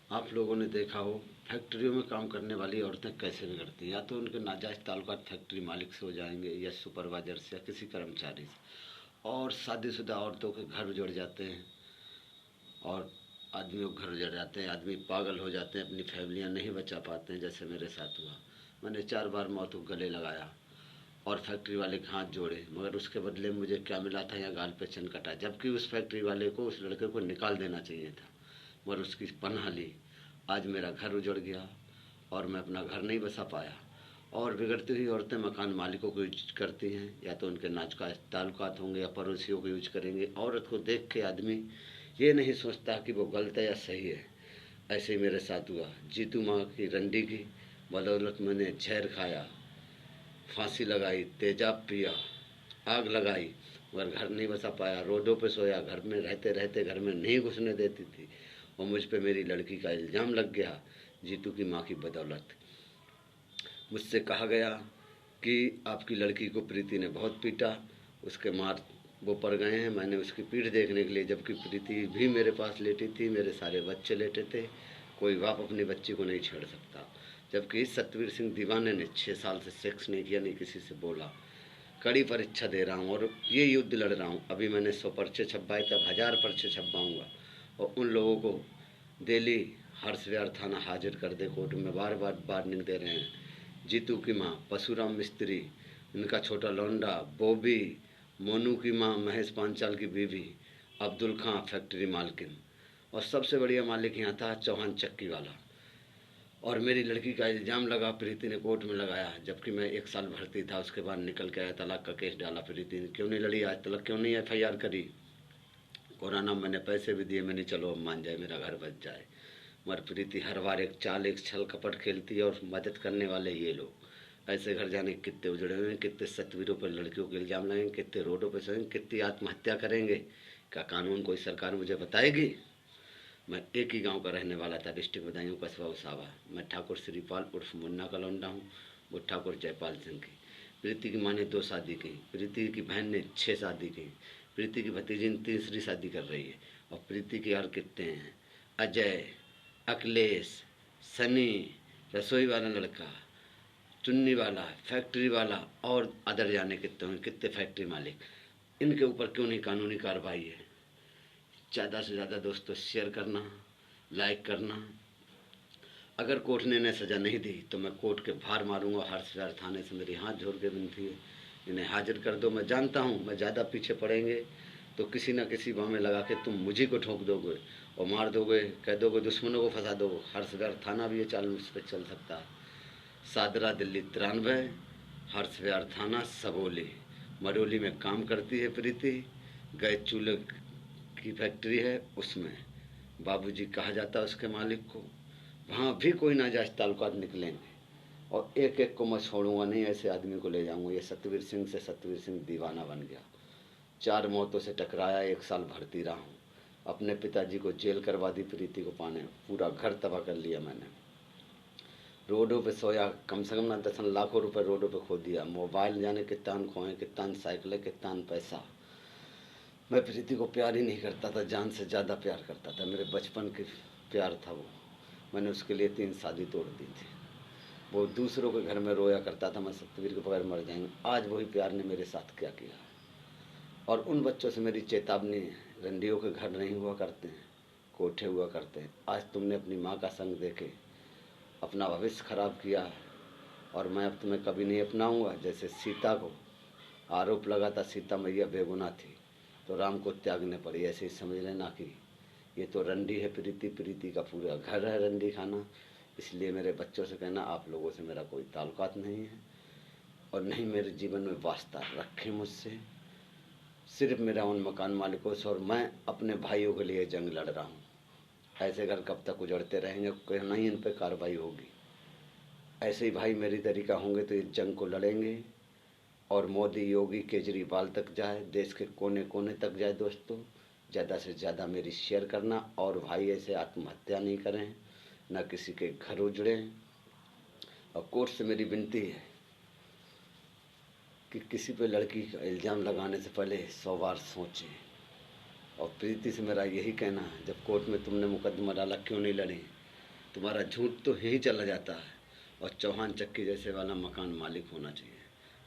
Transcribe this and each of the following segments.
आप लोगों ने देखा हो फैक्ट्रियों में काम करने वाली औरतें कैसे बिगड़ती हैं। या तो उनके नाजायज़ ताल्लुकात फैक्ट्री मालिक से हो जाएंगे या सुपरवाइजर से या किसी कर्मचारी से, और शादीशुदा औरतों के घर उजड़ जाते हैं और आदमियों के घर उजड़ जाते हैं। आदमी पागल हो जाते हैं, अपनी फैमिलियाँ नहीं बचा पाते हैं। जैसे मेरे साथ हुआ, मैंने 4 बार मौत को गले लगाया और फैक्ट्री वाले के हाथ जोड़े, मगर उसके बदले में मुझे क्या मिला था, या गाल पे चन कटा। जबकि उस फैक्ट्री वाले को, उस लड़के को निकाल देना चाहिए था, मगर उसकी पनाह ली। आज मेरा घर उजड़ गया और मैं अपना घर नहीं बसा पाया। और बिगड़ती हुई औरतें मकान मालिकों को यूज करती हैं, या तो उनके नाजुक ताल्लुकात होंगे या पड़ोसियों को यूज करेंगे। औरत को देख के आदमी ये नहीं सोचता कि वो गलत है या सही है। ऐसे ही मेरे साथ हुआ। जीतू माँ की रंडी की बदौलत मैंने जहर खाया, फांसी लगाई, तेजाब पिया, आग लगाई, मगर घर नहीं बसा पाया। रोडों पे सोया, घर में रहते रहते घर में नहीं घुसने देती थी, और मुझ पे मेरी लड़की का इल्ज़ाम लग गया जीतू की माँ की बदौलत। मुझसे कहा गया कि आपकी लड़की को प्रीति ने बहुत पीटा, उसके मार वो पड़ गए हैं। मैंने उसकी पीठ देखने के लिए, जबकि प्रीति भी मेरे पास लेटी थी, मेरे सारे बच्चे लेटे थे। कोई बाप अपनी बच्ची को नहीं छेड़ सकता। जबकि इस सतवीर सिंह दीवाने ने 6 साल से सेक्स नहीं किया, नहीं किसी से बोला। कड़ी परीक्षा दे रहा हूँ और ये युद्ध लड़ रहा हूँ। अभी मैंने 100 पर्चे छपवाए, तब 1000 पर्चे छपवाऊँगा। और उन लोगों को दिल्ली हर्ष विहार थाना हाजिर कर दे कोर्ट में। बार बार वार्निंग दे रहे हैं। जीतू की माँ परशुराम मिस्त्री, इनका छोटा लौंडा बॉबी, मोनू की माँ महेश पांचाल की बीवी, अब्दुल खां फैक्ट्री मालकिन, और सबसे बढ़िया मालिक यहाँ था चौहान चक्की वाला। और मेरी लड़की का इल्ज़ाम लगा, प्रीति ने कोर्ट में लगाया। जबकि मैं 1 साल भर्ती था, उसके बाद निकल के आया, तलाक का केस डाला। प्रीति ने क्यों नहीं लड़ी, आज तक क्यों नहीं FIR करी। कोरोना मैंने पैसे भी दिए, मैंने चलो अब मान जाए, मेरा घर बच जाए। मगर प्रीति हर बार एक चाल, एक छल कपट खेलती है, और मदद करने वाले ये लोग। ऐसे घर जाने कितने उजड़े हुए हैं, कितने सतवीरों पर लड़कियों के इल्ज़ाम लगेंगे, कितने रोडों पर सोएंगे, कितनी आत्महत्या करेंगे। क्या कानून कोई सरकार मुझे बताएगी। मैं एक ही गांव का रहने वाला था, डिस्ट्रिक्ट बदायूं, कस्बा उसावा। मैं ठाकुर श्रीपाल उर्फ मुन्ना का लौंडा हूँ, वो ठाकुर जयपाल सिंह की। प्रीति की माँ ने 2 शादी की, प्रीति की बहन ने 6 शादी की, प्रीति की भतीजी ने तीसरी शादी कर रही है। और प्रीति के यार कितने हैं, अजय, अखिलेश, सनी, रसोई वाला लड़का, चुन्नी वाला, फैक्ट्री वाला, और अदर जाने कितने होंगे, कितने फैक्ट्री मालिक। इनके ऊपर क्यों नहीं कानूनी कार्रवाई है। ज़्यादा से ज़्यादा दोस्तों शेयर करना, लाइक करना। अगर कोर्ट ने सज़ा नहीं दी तो मैं कोर्ट के बाहर मारूंगा। हर्ष विहार थाने से मेरी हाथ जोड़ के विनती है, इन्हें हाजिर कर दो। मैं जानता हूँ मैं ज़्यादा पीछे पड़ेंगे तो किसी न किसी बहाने लगा के तुम मुझे को ठोक दोगे और मार दोगे, कह दोगे दुश्मनों को फंसा दो। हर्ष विहार थाना भी ये चाल मुझ पर चल सकता है। सादरा दिल्ली 93, हर्ष विहार थाना सबोली। मरोली में काम करती है प्रीति, गैस चूल्हे की फैक्ट्री है, उसमें बाबूजी कहा जाता है उसके मालिक को। वहाँ भी कोई नाजायज ताल्लुकात निकलेंगे और एक एक को मैं छोड़ूंगा नहीं, ऐसे आदमी को ले जाऊंगा। ये सतवीर सिंह से सतवीर सिंह दीवाना बन गया। 4 मौतों से टकराया, 1 साल भर्ती रहा हूँ। अपने पिताजी को जेल करवा दी प्रीति को पाने, पूरा घर तबाह कर लिया मैंने। रोडों पे सोया, कम से कम ना 10 लाखों रुपए रोडों पे खो दिया। मोबाइल जाने कितना खोए, कितना साइकिल, कितना पैसा। मैं प्रीति को प्यार ही नहीं करता था, जान से ज़्यादा प्यार करता था। मेरे बचपन के प्यार था वो। मैंने उसके लिए 3 शादी तोड़ दी थी। वो दूसरों के घर में रोया करता था, मैं सतवीर के बगैर मर जाएंगे। आज वही प्यार ने मेरे साथ क्या किया। और उन बच्चों से मेरी चेतावनी है, रंडियों के घर नहीं हुआ करते हैं, कोठे हुआ करते हैं। आज तुमने अपनी माँ का संग देके अपना भविष्य खराब किया, और मैं अब तुम्हें कभी नहीं अपनाऊंगा। जैसे सीता को आरोप लगा था सीता मैया बेगुनाह थी तो राम को त्यागने पड़ी, ऐसे ही समझ लेना कि ये तो रंडी है प्रीति, प्रीति का पूरा घर है रंडी खाना। इसलिए मेरे बच्चों से कहना, आप लोगों से मेरा कोई ताल्लुकात नहीं है और नहीं मेरे जीवन में वास्ता रखें मुझसे। सिर्फ मेरा उन मकान मालिकों से, और मैं अपने भाइयों के लिए जंग लड़ रहा हूँ। ऐसे घर कब तक उजड़ते रहेंगे, कहना ही इन पर कार्रवाई होगी। ऐसे ही भाई मेरी तरीका होंगे तो इस जंग को लड़ेंगे, और मोदी, योगी, केजरीवाल तक जाए, देश के कोने कोने तक जाए। दोस्तों ज़्यादा से ज़्यादा मेरी शेयर करना, और भाई ऐसे आत्महत्या नहीं करें, न किसी के घर उजड़ें। और कोर्ट से मेरी विनती है कि किसी पे लड़की का इल्ज़ाम लगाने से पहले 100 बार सोचें। और प्रीति से मेरा यही कहना है, जब कोर्ट में तुमने मुकदमा डाला क्यों नहीं लड़ी। तुम्हारा झूठ तो यहीं चला जाता है। और चौहान चक्की जैसे वाला मकान मालिक होना चाहिए,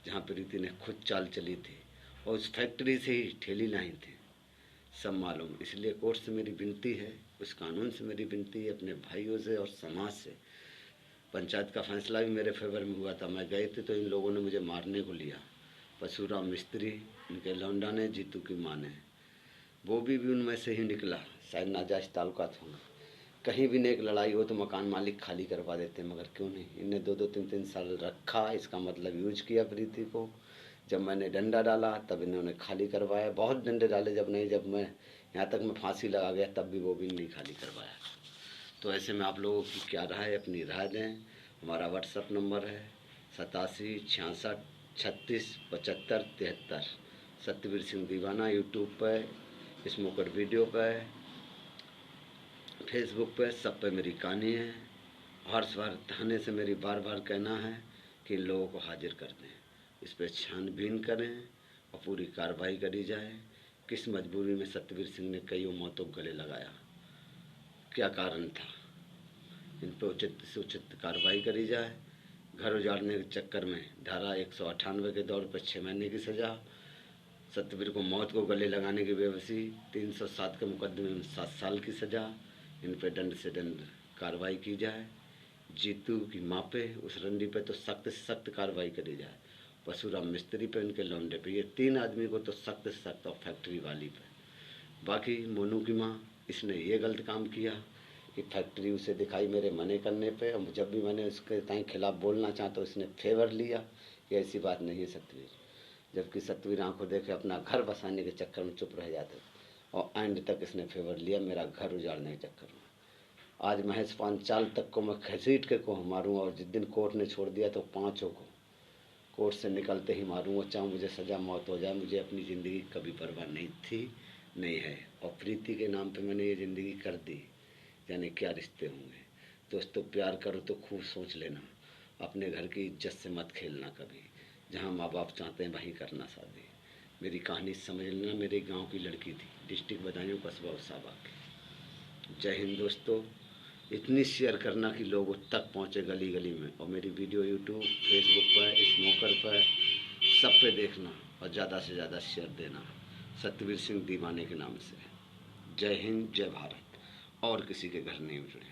जहाँ प्रीति ने खुद चाल चली थी और उस फैक्ट्री से ही ठेली लाई थी, सब मालूम। इसलिए कोर्ट से मेरी विनती है, उस कानून से मेरी विनती है, अपने भाइयों से और समाज से। पंचायत का फैसला भी मेरे फेवर में हुआ था, मैं गए थे तो इन लोगों ने मुझे मारने को लिया। परशुराम मिस्त्री, इनके लौंडा ने, जीतू की माँ ने, वो भी उनमें से ही निकला। शायद नाजायज ताल्लुकात होंगे। कहीं भी नेक लड़ाई हो तो मकान मालिक खाली करवा देते, मगर क्यों नहीं, इनने 2-2 3-3 साल रखा। इसका मतलब यूज किया प्रीति को। जब मैंने डंडा डाला तब इन्होंने खाली करवाया, बहुत डंडे डाले, जब मैं यहाँ तक मैं फांसी लगा गया तब भी वो भी नहीं खाली करवाया। तो ऐसे में आप लोगों की क्या राय, अपनी राय दें। हमारा व्हाट्सअप नंबर है 87 66 36 75 73। सत्यवीर सिंह दीवाना यूट्यूब पर, स्मोकर वीडियो पर, फेसबुक पे, सब पे मेरी कहानी है। हर बार थाने से मेरी बार बार कहना है कि इन लोगों को हाजिर कर दें, इस पर छानबीन करें और पूरी कार्रवाई करी जाए। किस मजबूरी में सत्यवीर सिंह ने कई मौतों को गले लगाया, क्या कारण था, इन पर उचित से उचित कार्रवाई करी जाए। घर उजाड़ने के चक्कर में धारा 198 के दौर पर 6 महीने की सज़ा, सत्यवीर को मौत को गले लगाने की बेबसी 307 के मुकदमे में 7 साल की सज़ा। इन पर दंड से दंड कार्रवाई की जाए। जीतू की माँ पे, उस रंडी पे तो सख्त से सख्त कार्रवाई करी जाए। परशुराम मिस्त्री पे, उनके लौंडे पे, ये 3 आदमी को तो सख्त से सख्त, और फैक्ट्री वाली पे। बाकी मोनू की माँ, इसने ये गलत काम किया कि फैक्ट्री उसे दिखाई मेरे मने करने पे, और जब भी मैंने उसके ताई खिलाफ बोलना चाहा तो उसने फेवर लिया कि ऐसी बात नहीं है सत्यवीर। जबकि सत्यवीर आंखों देखे अपना घर बसाने के चक्कर में चुप रह जाते, और एंड तक इसने फेवर लिया मेरा घर उजाड़ने के चक्कर में। आज महज 5 साल तक को मैं घसीट के को मारूंगा, और जिस दिन कोर्ट ने छोड़ दिया तो 5 को कोर्ट से निकलते ही मारूंगा, चाहे मुझे सज़ा मौत हो जाए। मुझे अपनी ज़िंदगी कभी परवाह नहीं थी, नहीं है, और प्रीति के नाम पे मैंने ये ज़िंदगी कर दी, जाने क्या रिश्ते होंगे। दोस्तों, प्यार करो तो खूब सोच लेना, अपने घर की इज्जत से मत खेलना कभी। जहाँ माँ बाप चाहते हैं वहीं करना शादी। मेरी कहानी समझ लेना, मेरे गांव की लड़की थी, डिस्ट्रिक्ट बदायूं, कस्बा उसाबा की। जय हिंद दोस्तों। इतनी शेयर करना कि लोगों तक पहुँचे गली गली में, और मेरी वीडियो यूट्यूब, फेसबुक पर, स्मोकर पर, सब पे देखना, और ज़्यादा से ज़्यादा शेयर देना सत्यवीर सिंह दीवाने के नाम से। जय हिंद, जय भारत। और किसी के घर नहीं उजड़े।